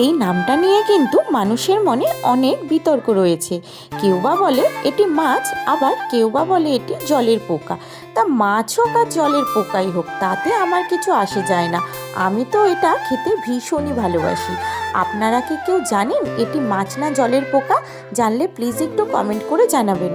এই নামটা নিয়ে কিন্তু মানুষের মনে অনেক বিতর্ক রয়েছে। কেউ বা বলে এটি মাছ, আবার কেউ বা বলে এটি জলের পোকা। তা মাছ হোক আর জলের পোকাই হোক, তাতে আমার কিছু আসে যায় না। আমি তো এটা খেতে ভীষণই ভালোবাসি। আপনারা কি কেউ জানেন এটি মাছ না জলের পোকা? জানলে প্লিজ একটু কমেন্ট করে জানাবেন।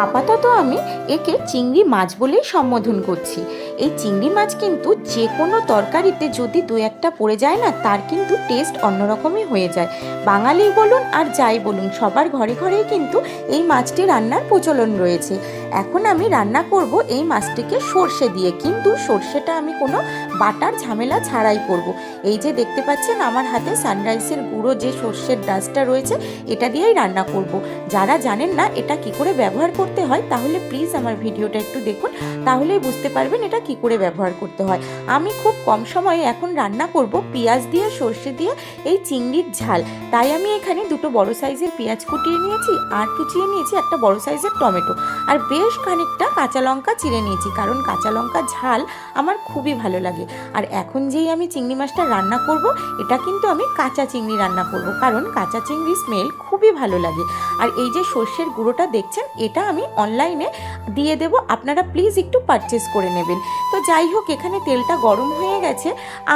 আপাতত আমি একে চিংড়ি মাছ বলেই সম্বোধন করছি। এই চিংড়ি মাছ কিন্তু যে কোনো তরকারিতে যদি দু একটা পড়ে যায় না, তার কিন্তু টেস্ট অন্যরকমই হয়ে যায়। বাঙালি বলুন আর যাই বলুন, সবার ঘরে ঘরেই কিন্তু এই মাছটি রান্নার প্রচলন রয়েছে। এখন আমি রান্না করব এই মাছটিকে সর্ষে দিয়ে, কিন্তু সর্ষেটা আমি কোনো বাটার ঝামেলা ছাড়াই করব। এই যে দেখতে পাচ্ছেন আমার হাতে সানরাইসের গুঁড়ো যে সর্ষের ডাস্টটা রয়েছে, এটা দিয়েই রান্না করব। যারা জানেন না এটা কি করে ব্যবহার করতে হয়, তাহলে প্লিজ আমার ভিডিওটা একটু দেখুন, তাহলেই বুঝতে পারবেন এটা কি করে ব্যবহার করতে হয়। আমি খুব কম সময়ে এখন রান্না করব পেঁয়াজ দিয়ে, সর্ষে দিয়ে এই চিংড়ির ঝাল। তাই আমি এখানে দুটো বড় সাইজের পেঁয়াজ কুটিয়ে নিয়েছি, আর কুচিয়ে নিয়েছি একটা বড় সাইজের টমেটো, আর বেশ খানিকটা কাঁচা লঙ্কা চিড়ে নিয়েছি, কারণ কাঁচা লঙ্কা ঝাল আমার খুবই ভালো লাগে। আর এখন যেই আমি চিংড়ি মাছটা রান্না করব, এটা কিন্তু আমি কাঁচা চিংড়ি রান্না করব, কারণ কাঁচা চিংড়ি স্মেল খুবই ভালো লাগে। আর এই যে সর্ষের গুঁড়োটা দেখছেন, এটা আমি অনলাইনে দিয়ে দেব, আপনারা প্লিজ একটু পারচেস করে নেবেন। তো যাই হোক, এখানে তেলটা গরম হয়ে গেছে,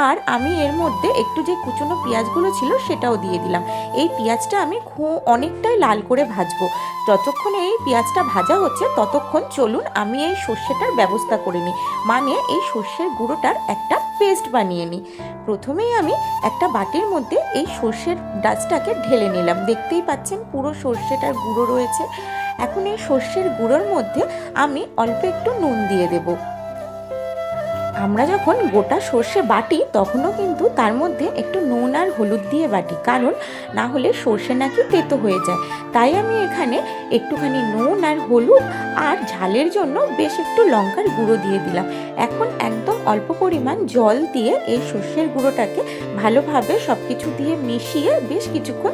আর আমি এর মধ্যে একটু যে কুচনো পেঁয়াজগুলো ছিল সেটাও দিয়ে দিলাম। এই পেঁয়াজটা আমি অনেকটাই লাল করে ভাজবো। যতক্ষণে এই পেঁয়াজটা ভাজা হচ্ছে ততক্ষণ চলুন আমি এই সর্ষেটার ব্যবস্থা করে নিই, মানে এই সর্ষের গুঁড়োটার একটা পেস্ট বানিয়ে নিই। প্রথমেই আমি একটা বাটির মধ্যে এই সর্ষের ডাস্টটাকে ঢেলে নিলাম। দেখতেই পাচ্ছেন পুরো সর্ষেটার গুঁড়ো রয়েছে। এখন এই সর্ষের গুঁড়োর মধ্যে আমি অল্প একটু নুন দিয়ে দেব। আমরা যখন গোটা সর্ষে বাটি তখনও কিন্তু তার মধ্যে একটু নুন আর হলুদ দিয়ে বাটি, কারণ না হলে সর্ষে নাকি তেতো হয়ে যায়। তাই আমি এখানে একটুখানি নুন আর হলুদ আর ঝালের জন্য বেশ একটু লঙ্কার গুঁড়ো দিয়ে দিলাম। এখন একদম অল্প পরিমাণ জল দিয়ে এই সর্ষের গুঁড়োটাকে ভালোভাবে সব কিছু দিয়ে মিশিয়ে বেশ কিছুক্ষণ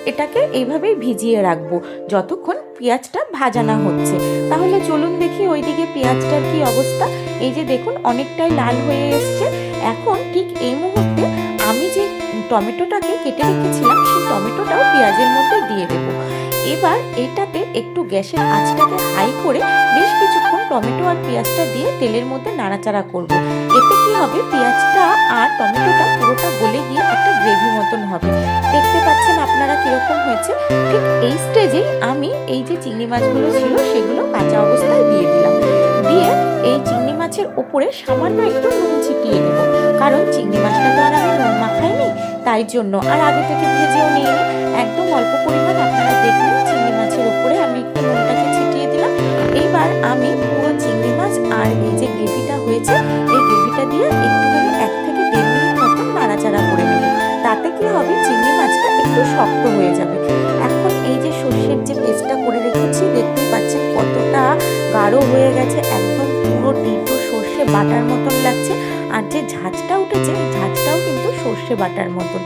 এটাকে এইভাবেই ভিজিয়ে রাখবো, যতক্ষণ পেঁয়াজটা ভাজা না হচ্ছে। তাহলে চলুন দেখি ওইদিকে পেঁয়াজটার কি অবস্থা। এই যে দেখুন অনেকটাই লাল হয়ে এসছে। এখন ঠিক এই মুহূর্তে আমি যে টমেটোটাকে কেটে রেখেছিলাম, সেই টমেটোটাও পেঁয়াজের মধ্যে দিয়ে দেব। এবার এটাতে একটু গ্যাসের আঁচটাকে হাই করে বেশ কিছুক্ষণ টমেটো আর পেঁয়াজটা দিয়ে তেলের মধ্যে নাড়াচাড়া করব। এতে কি হবে, পেঁয়াজটা আর টমেটোটা পুরোটা গলে গিয়ে একটা গ্রেভি মতন হবে। দেখতে পাচ্ছেন আপনারা কিরকম হয়েছে। ঠিক এই স্টেজেই আমি এই যে চিংড়ি মাছগুলো ছিল সেগুলো কাঁচা অবস্থায় দিয়ে দিলাম। দিয়ে এই চিংড়ি মাছের ওপরে সামান্য একটু নুন ছিটিয়ে দেব, কারণ চিংড়ি মাছটা তো আর আমি নুন মাখাইনি, তাই জন্য। আর আগে থেকে ভেজেও নিয়ে একদম অল্প পরিমাণ আপনারা দেখলেন চিংড়ি মাছের উপরে আমি একটু নুনটাকে ছিটিয়ে দিলাম। এইবার আমি পুরো চিংড়ি মাছ আর এই যে গ্রেভিটা হয়েছে, এই গ্রেভিটা দিয়ে একটুখানি 1 থেকে 1.5 মিনিট মতন নাড়াচাড়া করে নেব। তাতে কি হবে, চিংড়ি মাছটা একটু শক্ত হয়ে যাবে। এখন এই যে সর্ষের যে পেস্টটা করে রেখেছি, দেখতেই পাচ্ছেন কতটা গাঢ় হয়ে গেছে, একদম পুরো ডিটো সর্ষে বাটার মতন লাগছে। আর যে ঝাঁঝটা উঠেছে, ঝাঁঝটাও কিন্তু সর্ষে বাটার মতন।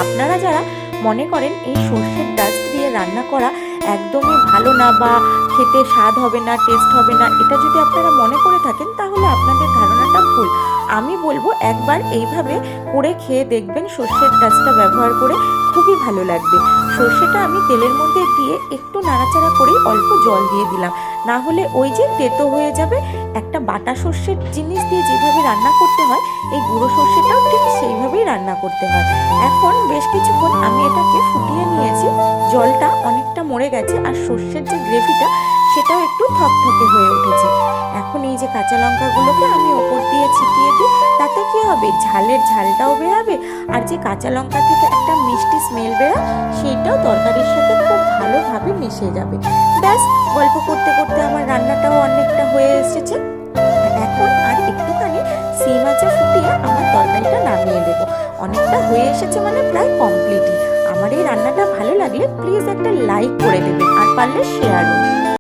আপনারা যারা মনে করেন এই সর্ষের ডাস্ট দিয়ে রান্না করা একদমই ভালো না, বা খেতে স্বাদ হবে না, টেস্ট হবে না, এটা যদি আপনারা মনে করে থাকেন, তাহলে আপনাদের ধারণাটা ভুল। আমি বলবো একবার এইভাবে করে খেয়ে দেখবেন, সর্ষের ডাস্টটা ব্যবহার করে খুবই ভালো লাগবে। সর্ষেটা আমি তেলের মধ্যে দিয়ে একটু নাড়াচাড়া করে অল্প জল দিয়ে দিলাম, না হলে ওই যে তেতো হয়ে যাবে। একটা বাটা সর্ষের জিনিস দিয়ে যেভাবে রান্না করতে হয়, এই গুঁড়ো সর্ষেটাও ঠিক সেইভাবেই রান্না করতে হয়। এখন বেশ কিছুক্ষণ আমি এটাকে ফুটিয়ে নিয়েছি, জলটা অনেকটা মরে গেছে, আর সর্ষের যে গ্রেভিটা সেটাও একটু থকথকে হয়ে উঠেছে। এখন এই যে কাঁচা লঙ্কাগুলোকে আমি ওপর দিয়ে ছিটিয়ে দিই, তাতে কি হবে, ঝালের ঝালটাও বেরাবে, আর যে কাঁচা লঙ্কা থেকে একটা মিষ্টি স্মেল বেরায়, সেইটাও তরকারির সাথে খুব ভালোভাবে মিশে যাবে। ব্যাস, গল্প করতে করতে আমার রান্নাটাও অনেকটা হয়ে এসেছে। এখন আর একটুখানি সিম আঁচে ফুটিয়ে আমার তরকারিটা নামিয়ে দেবো। অনেকটা হয়ে এসেছে, মানে প্রায় কমপ্লিটই। আমার এই রান্নাটা ভালো লাগলে প্লিজ একটা লাইক করে দেবেন, আর পারলে শেয়ারও।